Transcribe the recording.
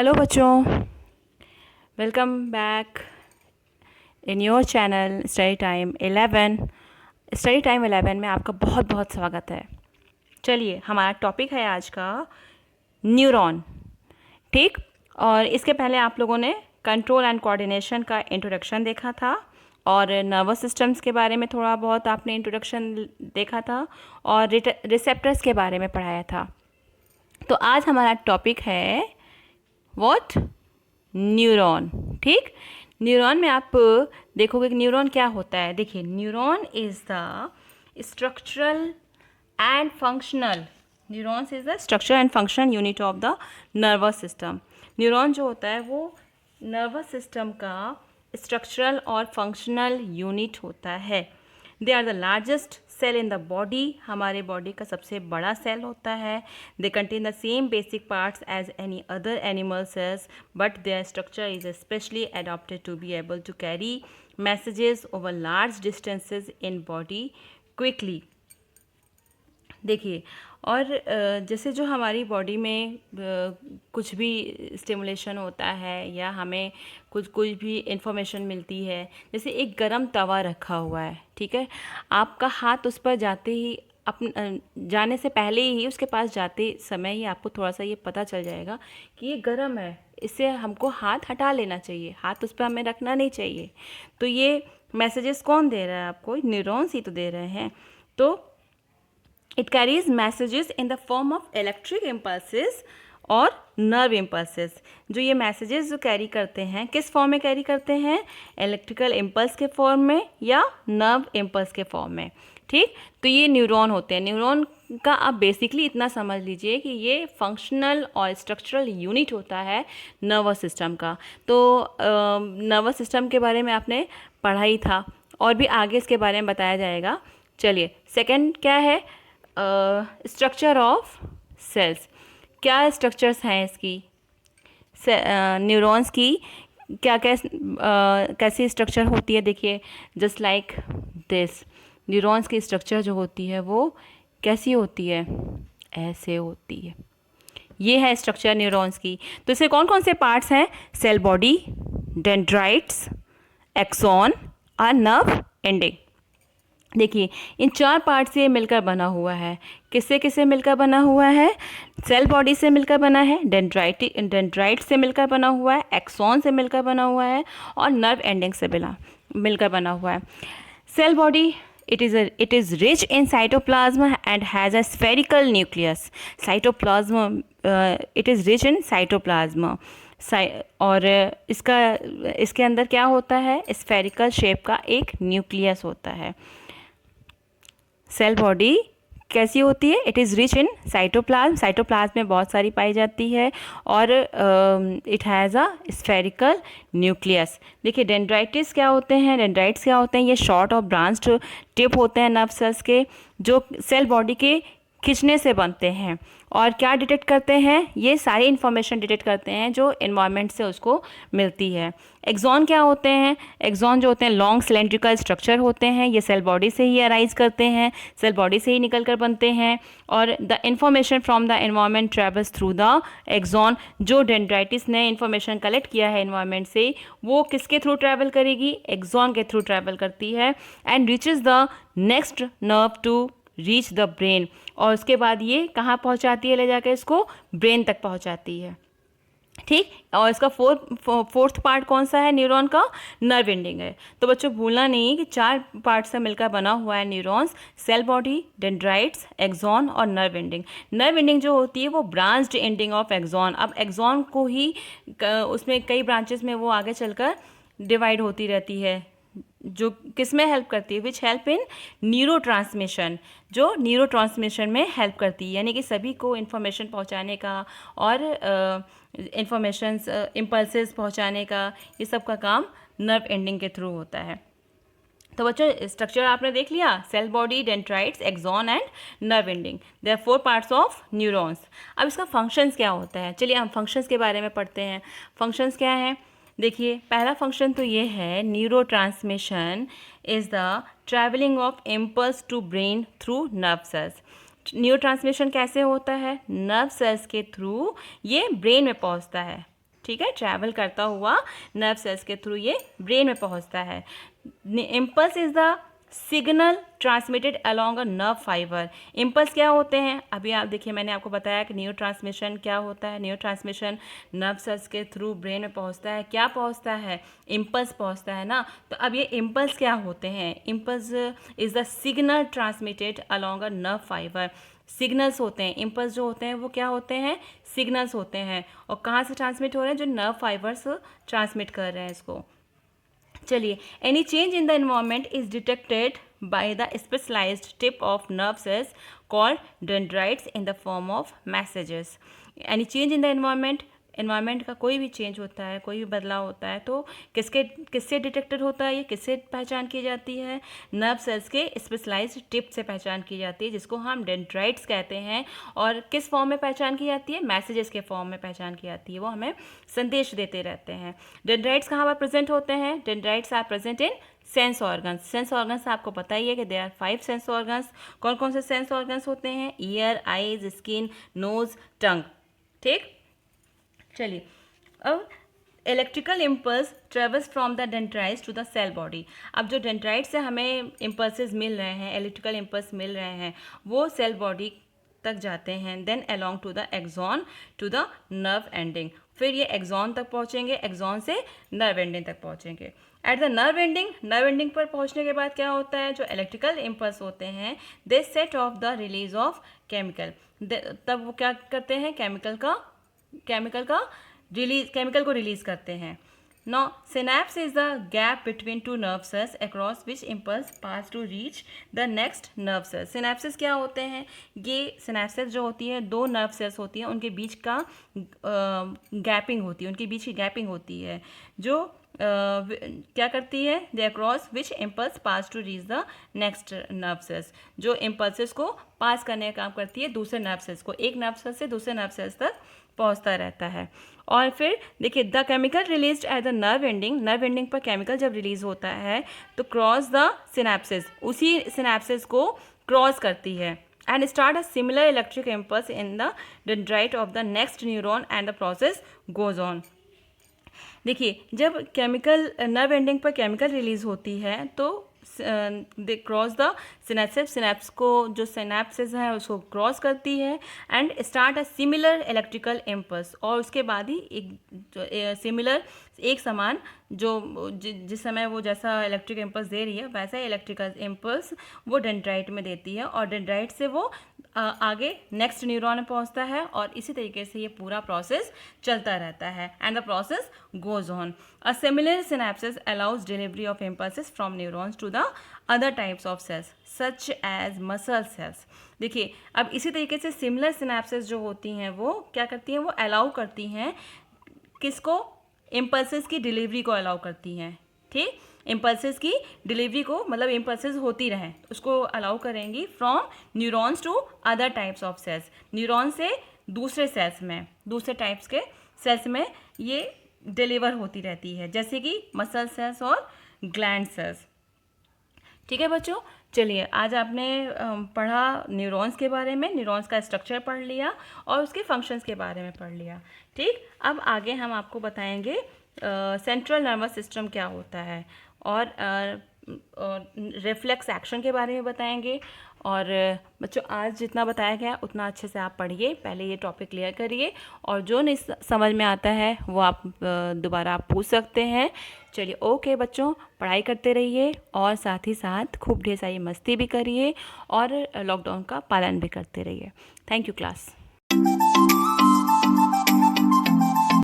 Hello बच्चों, welcome back in your channel study time 11। Study time 11 में आपका बहुत बहुत स्वागत है। चलिए, हमारा टॉपिक है आज का न्यूरॉन। ठीक, और इसके पहले आप लोगों ने कंट्रोल एंड कोऑर्डिनेशन का इंट्रोडक्शन देखा था और नर्वस सिस्टम्स के बारे में थोड़ा बहुत आपने इंट्रोडक्शन देखा था और रिसेप्टर्स के बारे में पढ़ाया था। तो आज हमारा टॉपिक है व्हाट, न्यूरॉन। ठीक, न्यूरॉन में आप देखोगे कि न्यूरॉन क्या होता है। देखिए, neuron is the structural and functional neurons is the structure and function unit of the nervous system. Neuron जो होता है वो नर्वस सिस्टम का स्ट्रक्चरल और फंक्शनल यूनिट होता है। They are the largest cell in the body, हमारे body का सबसे बड़ा सेल होता है। They contain the same basic parts as any other animal cells, but their structure is specially adapted to be able to carry messages over large distances in body quickly. देखिए, और जैसे जो हमारी बॉडी में कुछ भी स्टिमुलेशन होता है या हमें कुछ भी इंफॉर्मेशन मिलती है, जैसे एक गरम तवा रखा हुआ है, ठीक है, आपका हाथ उस पर जाते ही जाने से पहले ही उसके पास जाते समय ही आपको थोड़ा सा ये पता चल जाएगा कि ये गरम है, इससे हमको हाथ हटा लेना चाहिए, हाथ उस पर हमें रखना नहीं चाहिए। तो ये मैसेजेस कौन दे रहा है आपको? न्यूरॉन्स ही तो दे रहे हैं। तो it carries messages in the form of electric impulses और नर्व इम्पल्सेस। जो ये मैसेजेस जो कैरी करते हैं, किस फॉर्म में कैरी करते हैं? इलेक्ट्रिकल इम्पल्स के फॉर्म में या नर्व इम्पल्स के फॉर्म में। ठीक, तो ये न्यूरॉन होते हैं। न्यूरॉन का आप बेसिकली इतना समझ लीजिए कि ये फंक्शनल और स्ट्रक्चरल यूनिट होता है नर्वस सिस्टम का। तो नर्वस सिस्टम के बारे में आपने पढ़ा ही था और भी आगे इसके बारे में बताया जाएगा। चलिए, सेकंड क्या है? Structure of cells. क्या स्ट्रक्चर्स हैं इसकी? न्यूरॉन्स की क्या क्या कैसी स्ट्रक्चर होती है? देखिए, जस्ट लाइक दिस, न्यूरॉन्स की स्ट्रक्चर जो होती है वो कैसी होती है? ऐसे होती है। ये है स्ट्रक्चर न्यूरॉन्स की। तो इसके कौन कौन से पार्ट्स हैं? सेल बॉडी, डेंड्राइट्स, एक्सॉन और नर्व एंडिंग। देखिए, इन चार पार्ट से मिलकर बना हुआ है। किससे किससे मिलकर बना हुआ है? सेल बॉडी से मिलकर बना है, डेंड्राइट से मिलकर बना हुआ है, एक्सॉन से मिलकर बना हुआ है और नर्व एंडिंग से मिलकर बना हुआ है। Cell body, it is rich in cytoplasm and has a spherical nucleus. Cytoplasm, it is rich in cytoplasm. और इसके अंदर क्या होता है? स्फेरिकल शेप का एक न्यूक्लियस होता है। सेल बॉडी कैसी होती है? It is rich in cytoplasm, cytoplasm में बहुत सारी पाई जाती है और it has a spherical nucleus. देखिए, डेंड्राइटिस क्या होते हैं? डेंड्राइट्स क्या होते हैं? ये शॉर्ट और ब्रांच्ड टिप होते हैं नर्व सेल्स के, जो सेल बॉडी के खींचने से बनते हैं और क्या डिटेक्ट करते हैं? ये सारी इन्फॉर्मेशन डिटेक्ट करते हैं जो इन्वायरमेंट से उसको मिलती है। एक्सॉन क्या होते हैं? एक्सॉन जो होते हैं लॉन्ग सिलेंड्रिकल स्ट्रक्चर होते हैं, ये सेल बॉडी से ही अराइज करते हैं, सेल बॉडी से ही निकल कर बनते हैं और the information from the environment travels through the axon. जो डेंड्राइटिस ने इन्फॉर्मेशन कलेक्ट किया है इन्वायरमेंट से, वो किसके थ्रू ट्रैवल करेगी? एक्सॉन के थ्रू ट्रैवल करती है and reaches the next nerve to reach the brain. और उसके बाद ये कहाँ पहुँचाती है? ले जाकर इसको ब्रेन तक पहुँचाती है। ठीक, और इसका फोर्थ पार्ट कौन सा है न्यूरॉन का? नर्व एंडिंग है। तो बच्चों, भूलना नहीं कि चार पार्ट से मिलकर बना हुआ है neurons: cell body, dendrites, axon और नर्व एंडिंग। नर्व एंडिंग जो होती है वो ब्रांच्ड एंडिंग ऑफ एक्सॉन। अब एक्सॉन को ही उसमें कई ब्रांचेस में वो आगे चलकर डिवाइड होती रहती है, जो किस में हेल्प करती है? Which help in neuro transmission, जो न्यूरो ट्रांसमिशन में हेल्प करती है, यानी कि सभी को इन्फॉर्मेशन पहुंचाने का और इन्फॉर्मेशंस इम्पल्सेस पहुंचाने का, ये सब का काम नर्व एंडिंग के थ्रू होता है। तो बच्चों, स्ट्रक्चर आपने देख लिया: cell body, dendrites, axon and nerve ending. There are 4 parts of neurons. अब इसका फंक्शंस क्या होता है? चलिए हम फंक्शंस के बारे में पढ़ते हैं। फंक्शंस क्या हैं? देखिए, पहला फंक्शन तो ये है, neurotransmission is the travelling of impulse to brain through nerve cells. Neurotransmission कैसे होता है? नर्व सेल्स के थ्रू ये ब्रेन में पहुंचता है। ठीक है, ट्रैवल करता हुआ नर्व सेल्स के थ्रू ये ब्रेन में पहुंचता है। Impulse is the signal transmitted along a nerve fibre. Impulse क्या होते हैं, अभी आप देखिए मैंने आपको बताया कि न्यूरो ट्रांसमिशन क्या होता है। न्यूरो ट्रांसमिशन नर्व सेल्स के थ्रू ब्रेन में पहुंचता है। क्या पहुंचता है, इम्पल्स पहुंचता है ना। तो अब ये इम्पल्स क्या होते हैं, impulse is the signal transmitted along a nerve fibre. Signals होते हैं, इम्पल्स जो होते हैं वो क्या होते हैं, सिग्नल्स होते हैं। और कहाँ से ट्रांसमिट हो रहे हैं, जो नर्व फाइबर्स ट्रांसमिट कर रहे हैं इसको। चलिए, any change in the environment is detected by the specialised tip of nerve cells called dendrites in the form of messages. Any change in the environment, environment का कोई भी चेंज होता है, कोई भी बदलाव होता है तो किससे डिटेक्टेड होता है, ये किससे पहचान की जाती है, नर्व सेल्स के स्पेशलाइज्ड टिप से पहचान की जाती है, जिसको हम डेंड्राइट्स कहते हैं। और किस फॉर्म में पहचान की जाती है, मैसेजेस के फॉर्म में पहचान की जाती है, वो हमें संदेश देते रहते हैं। डेंड्राइट्स कहाँ पर प्रेजेंट होते हैं, dendrites are present in sense organs. Sense organs आपको पता ही है कि देयर आर 5 सेंस ऑर्गन्स। कौन कौन से सेंस ऑर्गन्स होते हैं, ear, eyes, skin, nose, tongue. ठीक, चलिए, अब electrical impulse travels from the dendrites to the cell body. अब जो डेंड्राइट से हमें इम्पल्सेस मिल रहे हैं, इलेक्ट्रिकल इम्पल्स मिल रहे हैं, वो सेल बॉडी तक जाते हैं। Then along to the axon to the nerve ending. फिर ये एक्सॉन तक पहुँचेंगे, एक्सॉन से नर्व एंडिंग तक पहुँचेंगे। एट द नर्व एंडिंग पर पहुँचने के बाद क्या होता है, जो इलेक्ट्रिकल इम्पल्स होते हैं they set off the release of chemical. तब वो क्या करते हैं, केमिकल को रिलीज करते हैं। Now, synapse is the gap between two nerve cells across which impulse pass to reach the next nerve cell. Synapses क्या होते हैं, ये synapses जो होती है, दो nerve cells होती हैं, उनके बीच का गैपिंग होती है, उनके बीच की गैपिंग होती है, जो क्या करती है, they across which impulse pass to reach the next nerve cells, जो इम्पल्सेस को पास करने का काम करती है दूसरे नर्व सेल्स को, एक नर्व सेल से दूसरे नर्व सेल्स तक पहुंचता रहता है। और फिर देखिए, the chemical release at the nerve ending पर केमिकल जब रिलीज होता है तो क्रॉस द सिनेप्सिस, उसी सिनेप्सिस को क्रॉस करती है and start a similar electric impulse in the dendrite of the next neuron and the process goes on. देखिए, जब केमिकल नर्व एंडिंग पर केमिकल रिलीज होती है तो दे क्रॉस द सिनेप्स को, जो सिनेप्सिस है उसको क्रॉस करती है and start a similar electrical impulse. और उसके बाद ही एक सिमिलर, एक समान, जो जिस समय वो जैसा इलेक्ट्रिक इम्पल्स दे रही है वैसा इलेक्ट्रिकल इम्पल्स वो डेंड्राइट में देती है, और डेंड्राइट से वो आगे नेक्स्ट न्यूरॉन में पहुंचता है, और इसी तरीके से ये पूरा प्रोसेस चलता रहता है and the process goes on. A similar synapsis allows delivery of impulses from neurons to the other types of cells such as muscle cells. देखिए, अब इसी तरीके से सिमिलर सिनेप्सिस जो होती हैं वो क्या करती हैं, वो अलाउ करती हैं किसको, इम्पल्सेस की डिलीवरी को अलाउ करती हैं। ठीक, इम्पल्सेस की डिलीवरी को, मतलब इम्पल्सेस होती रहें उसको अलाउ करेंगी from neurons to other types of cells, neuron से दूसरे सेल्स में, दूसरे टाइप्स के सेल्स में ये डिलीवर होती रहती है, जैसे कि मसल सेल्स और ग्लैंड सेल्स। ठीक है बच्चों, चलिए आज आपने पढ़ा न्यूरॉन्स के बारे में, न्यूरॉन्स का स्ट्रक्चर पढ़ लिया और उसके फंक्शंस के बारे में पढ़ लिया। ठीक, अब आगे हम आपको बताएंगे सेंट्रल नर्वस सिस्टम क्या होता है, और रिफ्लेक्स एक्शन के बारे में बताएंगे। और बच्चों, आज जितना बताया गया उतना अच्छे से आप पढ़िए, पहले ये टॉपिक क्लियर करिए, और जो नहीं समझ में आता है वो आप दोबारा आप पूछ सकते हैं। चलिए, ओके बच्चों, पढ़ाई करते रहिए और साथ ही साथ खूब ढेर सारी मस्ती भी करिए और लॉकडाउन का पालन भी करते रहिए। Thank you class.